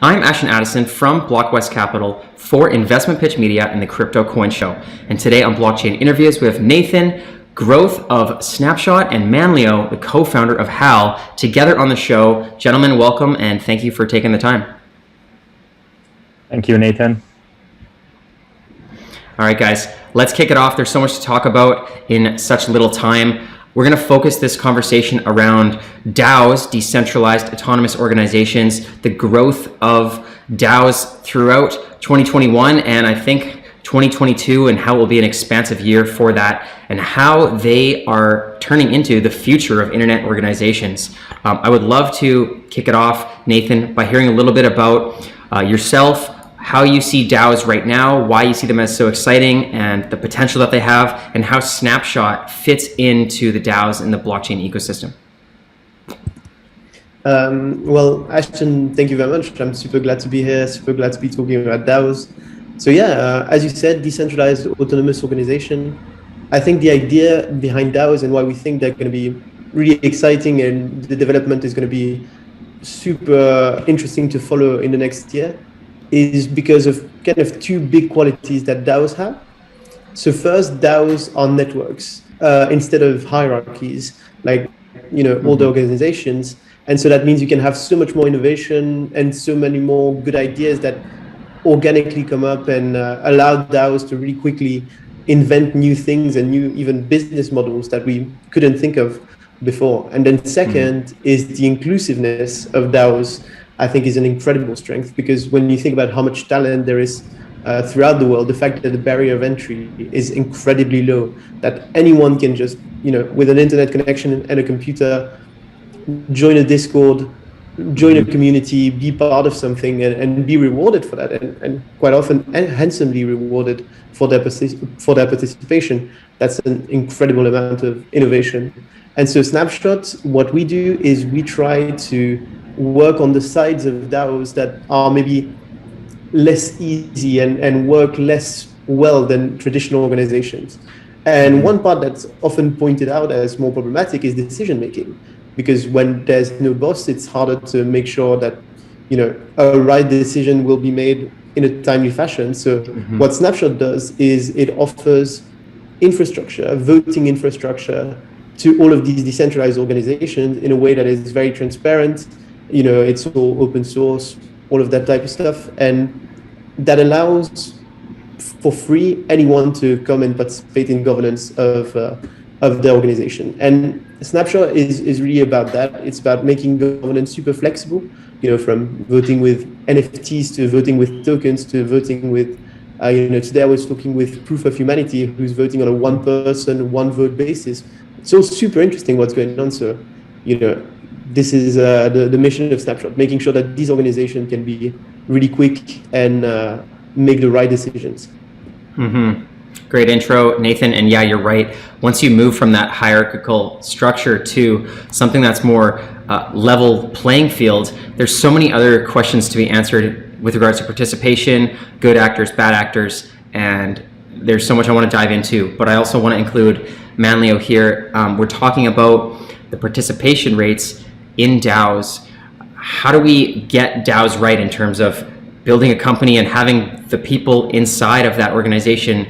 I'm Ashton Addison from BlockWest Capital for Investment Pitch Media and the Crypto Coin Show. And today on Blockchain Interviews, we have Nathan, growth of Snapshot, and Manlio, the co-founder of HAL, together on the show. Gentlemen, welcome, and thank you for taking the time. Thank you, Nathan. All right, guys, let's kick it off. There's so much to talk about in such little time. We're going to focus this conversation around DAOs, decentralized autonomous organizations, the growth of DAOs throughout 2021, and I think 2022, and how it will be an expansive year for that, and how they are turning into the future of internet organizations. I would love to kick it off, Nathan, by hearing a little bit about yourself, how you see DAOs right now, why you see them as so exciting, and the potential that they have, and how Snapshot fits into the DAOs in the blockchain ecosystem. Well, Ashton, thank you very much. I'm super glad to be here, super glad to be talking about DAOs. So yeah, as you said, decentralized autonomous organization. I think the idea behind DAOs and why we think they're going to be really exciting and the development is going to be super interesting to follow in the next year is because of kind of two big qualities that DAOs have. So first, DAOs are networks instead of hierarchies, like, all the organizations. And so that means you can have so much more innovation and so many more good ideas that organically come up and allow DAOs to really quickly invent new things and new even business models that we couldn't think of before. And then second is the inclusiveness of DAOs. I think is an incredible strength, because when you think about how much talent there is throughout the world, the fact that the barrier of entry is incredibly low, that anyone can just, with an internet connection and a computer, join a Discord, join a community, be part of something, and be rewarded for that, and quite often handsomely rewarded for their participation. That's an incredible amount of innovation. And so Snapshot, what we do is we try to work on the sides of DAOs that are maybe less easy and work less well than traditional organizations. And one part that's often pointed out as more problematic is decision making, because when there's no boss, it's harder to make sure that a right decision will be made in a timely fashion. So what Snapshot does is it offers infrastructure, voting infrastructure, to all of these decentralized organizations in a way that is very transparent. It's all open source, all of that type of stuff. And that allows for free anyone to come and participate in governance of the organization. And Snapshot is really about that. It's about making governance super flexible, from voting with NFTs to voting with tokens to voting with, today I was talking with Proof of Humanity, who's voting on a one person, one vote basis. It's all super interesting what's going on. So, this is the mission of Snapshot, making sure that these organizations can be really quick and make the right decisions. Great intro, Nathan. And yeah, you're right. Once you move from that hierarchical structure to something that's more level playing field, there's so many other questions to be answered with regards to participation, good actors, bad actors, and there's so much I want to dive into. But I also want to include Manlio here. We're talking about the participation rates in DAOs. How do we get DAOs right in terms of building a company and having the people inside of that organization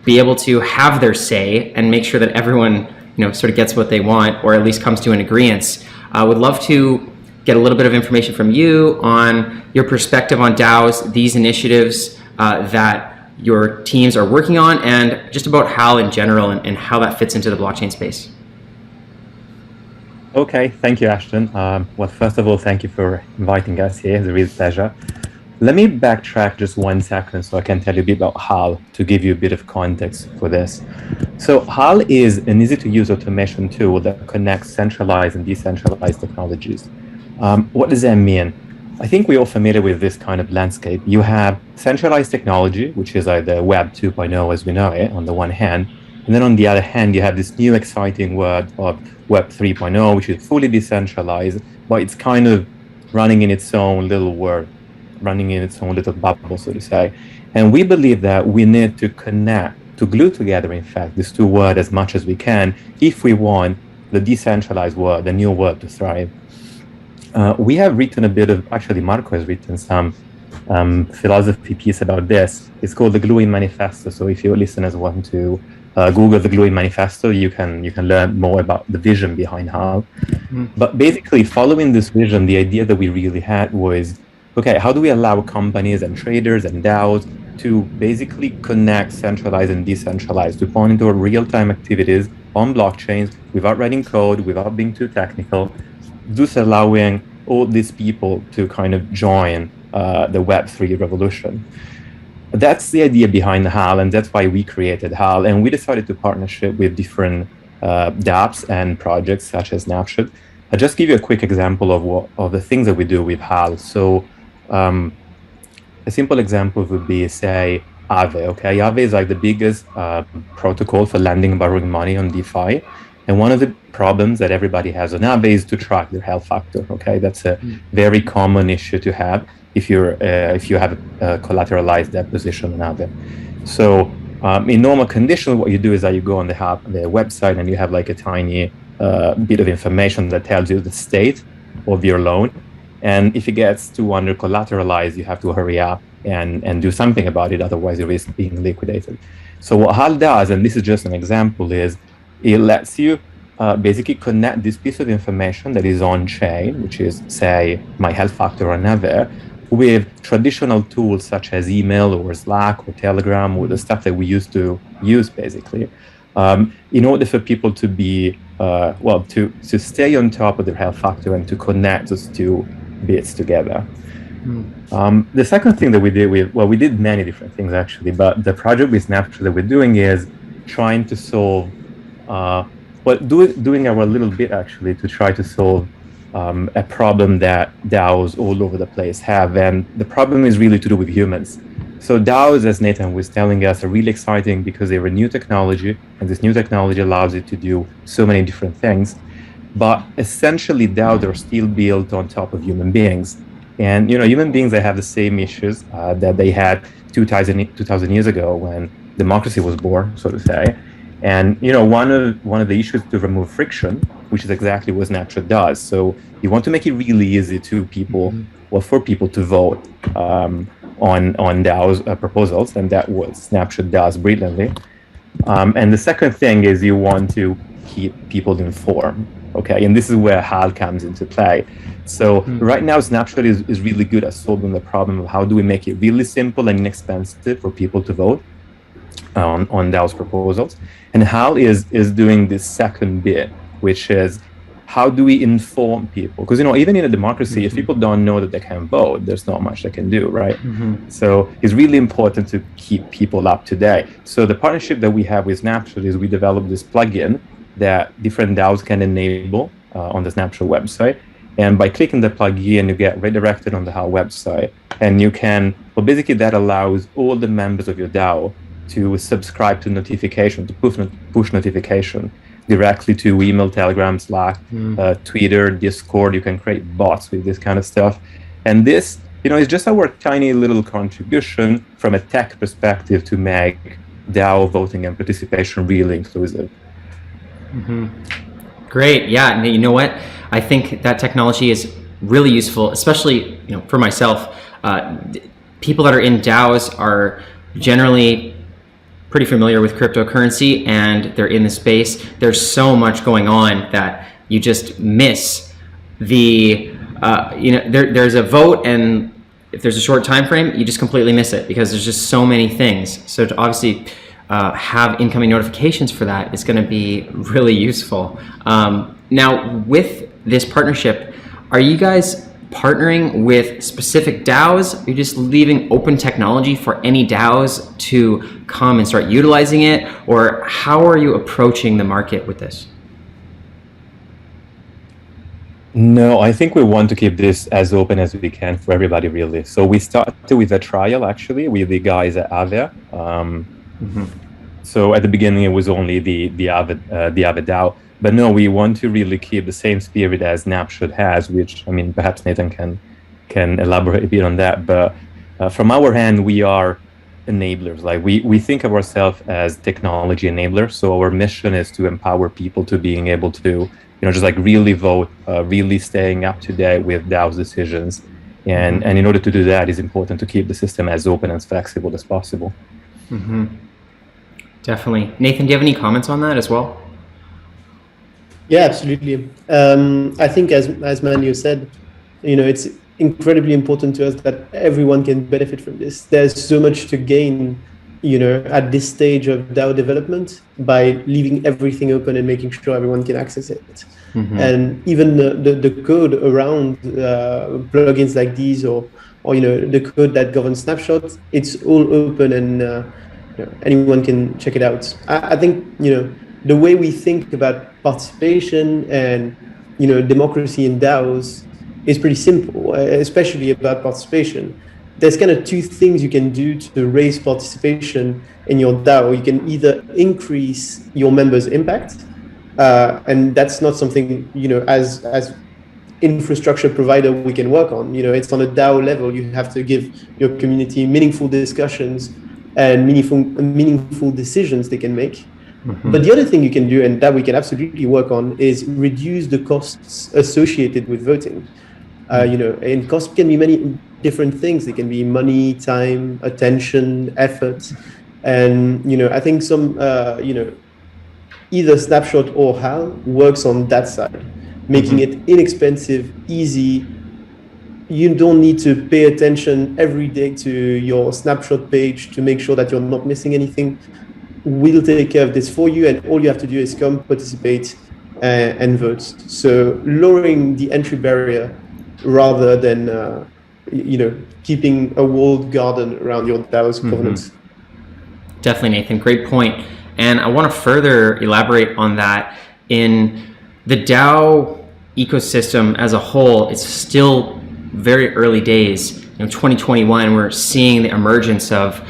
be able to have their say and make sure that everyone, sort of gets what they want, or at least comes to an agreement? I would love to get a little bit of information from you on your perspective on DAOs, these initiatives that your teams are working on, and just about HAL in general and how that fits into the blockchain space. Okay, thank you, Ashton. Well, first of all, thank you for inviting us here. It's a real pleasure. Let me backtrack just 1 second so I can tell you a bit about HAL to give you a bit of context for this. So HAL is an easy-to-use automation tool that connects centralized and decentralized technologies. What does that mean? I think we're all familiar with this kind of landscape. You have centralized technology, which is like the Web 2.0 as we know it, on the one hand. And then on the other hand, you have this new exciting word of Web 3.0, which is fully decentralized, but it's kind of running in its own little world, running in its own little bubble, so to say. And we believe that we need to connect, to glue together, in fact, these two words as much as we can if we want the decentralized world, the new world, to thrive. We have written a bit of, actually Marco has written some philosophy piece about this. It's called the Gluing Manifesto. So if your listeners want to Google the Gluing Manifesto, you can learn more about the vision behind HAL. But basically, following this vision, the idea that we really had was, okay, how do we allow companies and traders and DAOs to basically connect centralized and decentralized, to monitor real-time activities on blockchains without writing code, without being too technical, thus allowing all these people to kind of join the Web3 revolution. That's the idea behind HAL, and that's why we created HAL. And we decided to partnership with different dApps and projects such as Snapshot. I'll just give you a quick example of the things that we do with HAL. So a simple example would be, say, Aave. Okay, Aave is like the biggest protocol for lending and borrowing money on DeFi. And one of the problems that everybody has on Aave is to track their HAL factor. Okay, that's a very common issue to have if you have a collateralized debt position on Aave. So in normal conditions, what you do is that you go on the website and you have like a tiny bit of information that tells you the state of your loan. And if it gets too under collateralized, you have to hurry up and do something about it, otherwise you risk being liquidated. So what HAL does, and this is just an example, is it lets you basically connect this piece of information that is on chain, which is, say, my health factor or Aave, with traditional tools such as email or Slack or Telegram or the stuff that we used to use, basically, in order for people to be, to stay on top of their health factor and to connect those two bits together. The second thing that we did we did many different things actually, but the project with Snapshot that we're doing is trying to solve, doing our little bit actually to try to solve a problem that DAOs all over the place have, and the problem is really to do with humans. So DAOs, as Nathan was telling us, are really exciting because they're a new technology, and this new technology allows it to do so many different things. But essentially, DAOs are still built on top of human beings. And human beings, they have the same issues that they had 2,000 years ago when democracy was born, so to say. And one of the issues to remove friction, which is exactly what Snapshot does. So you want to make it really easy to people, for people to vote on DAOs proposals, and that what Snapshot does brilliantly. And the second thing is you want to keep people informed. Okay, and this is where HAL comes into play. So right now, Snapshot is really good at solving the problem of how do we make it really simple and inexpensive for people to vote on DAOs proposals. And HAL is doing this second bit, which is how do we inform people? Because even in a democracy, if people don't know that they can vote, there's not much they can do, right? So it's really important to keep people up to date. So the partnership that we have with Snapshot is we developed this plugin that different DAOs can enable on the Snapshot website. And by clicking the plugin, you get redirected on the HAL website. And you can, basically that allows all the members of your DAO to subscribe to notification, to push notification directly to email, Telegram, Slack, Twitter, Discord. You can create bots with this kind of stuff. And this, is just our tiny little contribution from a tech perspective to make DAO voting and participation really inclusive. Great. Yeah. And you know what? I think that technology is really useful, especially for myself. People that are in DAOs are generally pretty familiar with cryptocurrency and they're in the space. There's so much going on that you just miss the, there's a vote, and if there's a short time frame, you just completely miss it because there's just so many things. So to obviously have incoming notifications for that is going to be really useful. Now, with this partnership, are you guys partnering with specific DAOs? Are you just leaving open technology for any DAOs to come and start utilizing it? Or how are you approaching the market with this? No, I think we want to keep this as open as we can for everybody, really. So we started with a trial, actually, with the guys at Aave. So at the beginning, it was only the Aave DAO. But no, we want to really keep the same spirit as Snapshot has, which, perhaps Nathan can elaborate a bit on that. But from our end, we are enablers. Like we think of ourselves as technology enablers. So our mission is to empower people to being able to just like really vote, really staying up to date with DAO's decisions. And in order to do that, it's important to keep the system as open and as flexible as possible. Definitely. Nathan, do you have any comments on that as well? Yeah, absolutely. I think as Manlio said, it's incredibly important to us that everyone can benefit from this. There's so much to gain, at this stage of DAO development by leaving everything open and making sure everyone can access it. And even the code around plugins like these or the code that governs Snapshot, it's all open and anyone can check it out. I think, the way we think about participation and, democracy in DAOs is pretty simple, especially about participation. There's kind of two things you can do to raise participation in your DAO. You can either increase your members' impact, and that's not something, as infrastructure provider we can work on. It's on a DAO level. You have to give your community meaningful discussions and meaningful decisions they can make. But the other thing you can do, and that we can absolutely work on, is reduce the costs associated with voting. And costs can be many different things. They can be money, time, attention, effort. And, I think some, either Snapshot or HAL works on that side, making it inexpensive, easy. You don't need to pay attention every day to your Snapshot page to make sure that you're not missing anything. We'll take care of this for you, and all you have to do is come, participate, and vote. So lowering the entry barrier rather than keeping a walled garden around your DAO's governance. Definitely, Nathan. Great point. And I want to further elaborate on that. In the DAO ecosystem as a whole, it's still very early days. 2021, we're seeing the emergence of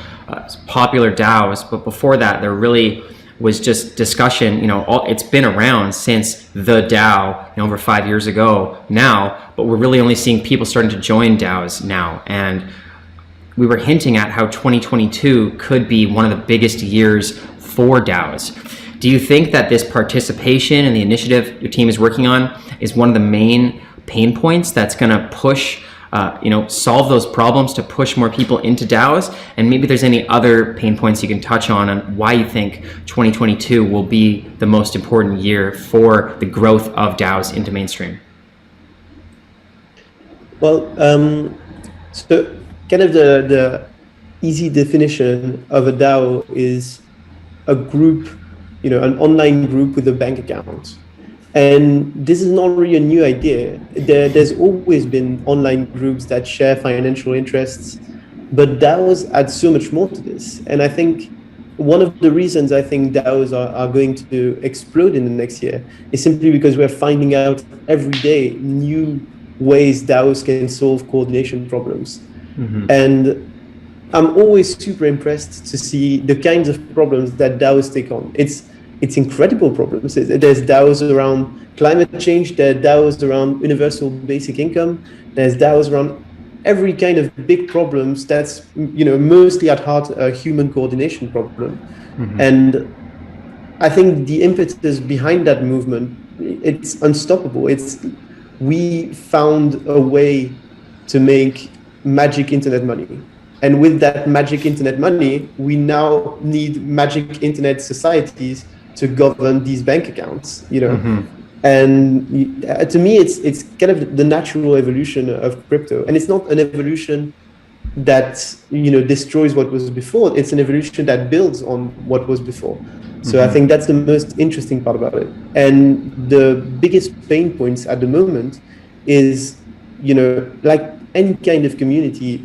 popular DAOs, but before that, there really was just discussion. It's been around since the DAO, over 5 years ago now, but we're really only seeing people starting to join DAOs now. And we were hinting at how 2022 could be one of the biggest years for DAOs. Do you think that this participation and the initiative your team is working on is one of the main pain points that's going to push solve those problems to push more people into DAOs? And maybe there's any other pain points you can touch on why you think 2022 will be the most important year for the growth of DAOs into mainstream. Well, so kind of the easy definition of a DAO is a group, an online group with a bank account. And this is not really a new idea. There's always been online groups that share financial interests, but DAOs add so much more to this. And I think one of the reasons I think DAOs are going to explode in the next year is simply because we're finding out every day new ways DAOs can solve coordination problems. And I'm always super impressed to see the kinds of problems that DAOs take on. It's incredible problems. There's DAOs around climate change. There are DAOs around universal basic income. There's DAOs around every kind of big problems that's mostly at heart a human coordination problem. And I think the impetus behind that movement, it's unstoppable. We found a way to make magic internet money. And with that magic internet money, we now need magic internet societies to govern these bank accounts, And to me, it's kind of the natural evolution of crypto. And it's not an evolution that, destroys what was before. It's an evolution that builds on what was before. So I think that's the most interesting part about it. And the biggest pain points at the moment is, like any kind of community,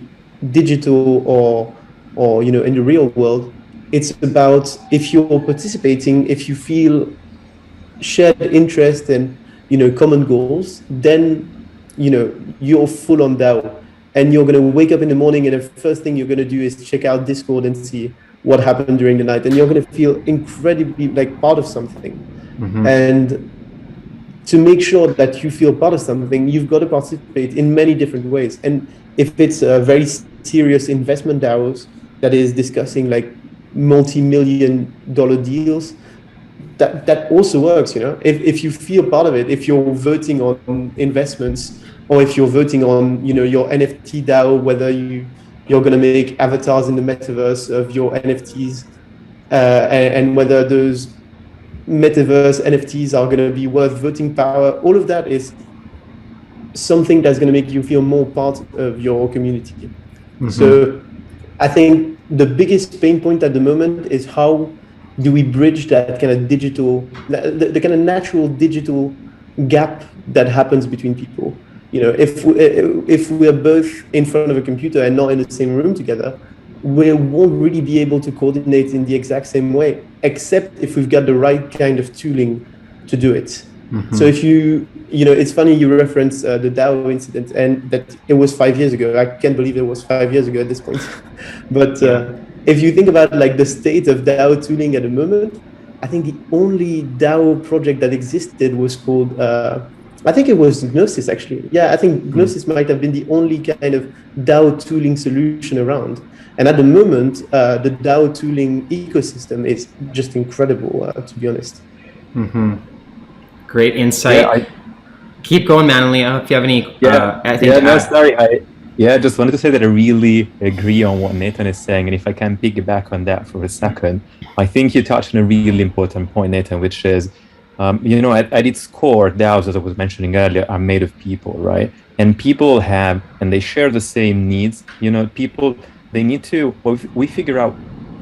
digital or in the real world, it's about if you're participating, if you feel shared interest and common goals, then you're full on DAO, and you're going to wake up in the morning and the first thing you're going to do is check out Discord and see what happened during the night, and you're going to feel incredibly like part of something. And to make sure that you feel part of something, you've got to participate in many different ways. And if it's a very serious investment DAOs that is discussing like multi-million-dollar deals, that also works, you know. If you feel part of it, if you're voting on investments, or if you're voting on, you know, your NFT DAO, whether you're going to make avatars in the metaverse of your NFTs, and whether those metaverse NFTs are going to be worth voting power, all of that is something that's going to make you feel more part of your community. Mm-hmm. So I think the biggest pain point at the moment is how do we bridge that kind of digital, the kind of natural digital gap that happens between people. You know, if we're both in front of a computer and not in the same room together, we won't really be able to coordinate in the exact same way, except if we've got the right kind of tooling to do it. Mm-hmm. So if you know, it's funny you reference the DAO incident, and that it was 5 years ago. I can't believe it was 5 years ago at this point. But if you think about like the state of DAO tooling at the moment, I think the only DAO project that existed was called, I think it was Gnosis actually. Yeah, I think Gnosis might have been the only kind of DAO tooling solution around. And at the moment, the DAO tooling ecosystem is just incredible, to be honest. Mm-hmm. Great insight. Keep going, Manlio. If you have any, I just wanted to say that I really agree on what Nathan is saying, and if I can piggyback on that for a second, I think you touched on a really important point, Nathan, which is, you know, at its core, DAOs, as I was mentioning earlier, are made of people, right? And people have, and they share the same needs. You know, people, they need to, well, we figure out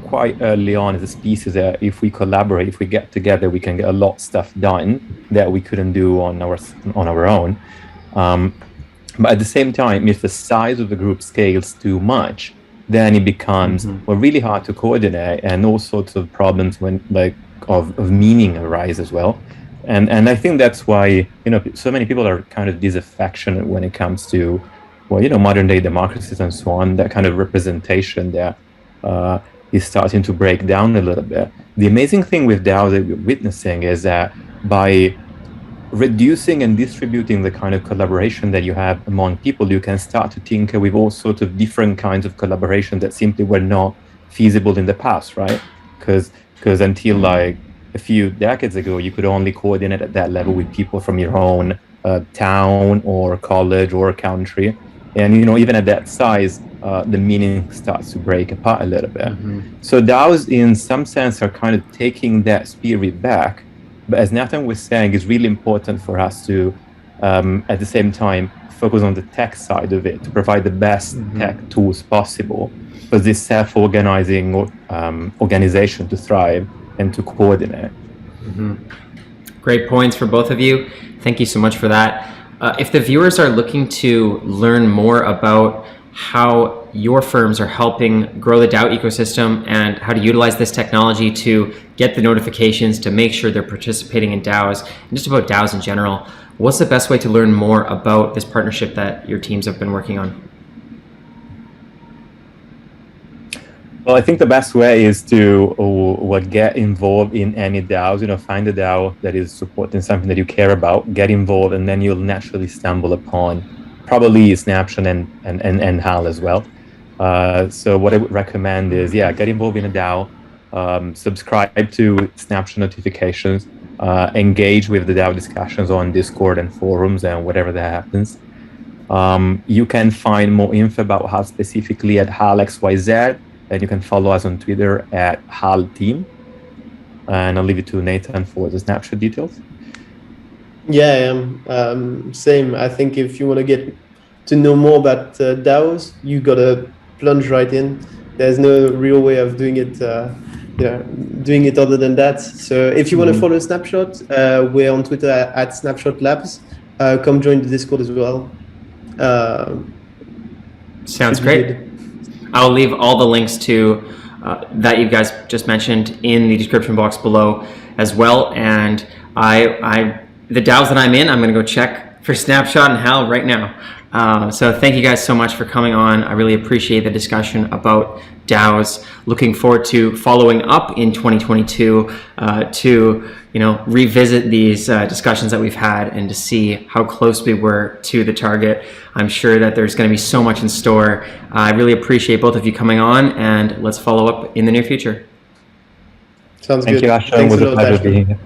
quite early on as a species that if we collaborate, if we get together, we can get a lot of stuff done that we couldn't do on our own. But at the same time, if the size of the group scales too much, then it becomes well, really hard to coordinate, and all sorts of problems when of meaning arise as well. And I think that's why, you know, so many people are kind of disaffectionate when it comes to, well, you know, modern day democracies and so on, that kind of representation that is starting to break down a little bit. The amazing thing with DAO that we're witnessing is that by reducing and distributing the kind of collaboration that you have among people, you can start to tinker with all sorts of different kinds of collaboration that simply were not feasible in the past, right? Because until like a few decades ago, you could only coordinate at that level with people from your own town or college or country. And, you know, even at that size, the meaning starts to break apart a little bit. So DAOs, in some sense, are kind of taking that spirit back. But as Nathan was saying, it's really important for us to, at the same time, focus on the tech side of it, to provide the best tech tools possible for this self-organizing organization to thrive and to coordinate. Great points for both of you. Thank you so much for that. If the viewers are looking to learn more about how your firms are helping grow the DAO ecosystem and how to utilize this technology to get the notifications to make sure they're participating in DAOs, and just about DAOs in general, what's the best way to learn more about this partnership that your teams have been working on? Well, I think the best way is to get involved in any DAOs. You know, find a DAO that is supporting something that you care about, get involved, and then you'll naturally stumble upon probably Snapshot and HAL as well. So what I would recommend is, get involved in a DAO, subscribe to Snapshot notifications, engage with the DAO discussions on Discord and forums and whatever that happens. You can find more info about HAL specifically at HALXYZ, and you can follow us on Twitter at HAL Team. And I'll leave it to Nathan for the Snapshot details. Yeah, same. I think if you want to get to know more about DAOs, you gotta plunge right in. There's no real way of doing it, doing it other than that. So if you want to follow Snapshot, we're on Twitter at Snapshot Labs. Come join the Discord as well. Sounds great. I'll leave all the links to that you guys just mentioned in the description box below as well. And the DAOs that I'm in, I'm going to go check for Snapshot and HAL right now. So thank you guys so much for coming on. I really appreciate the discussion about DAOs. Looking forward to following up in 2022 to revisit these discussions that we've had and to see how close we were to the target. I'm sure that there's going to be so much in store. I really appreciate both of you coming on, and let's follow up in the near future. Sounds Thank good. you, Ashton. It Thanks was a a lot, pleasure Ashton. being here.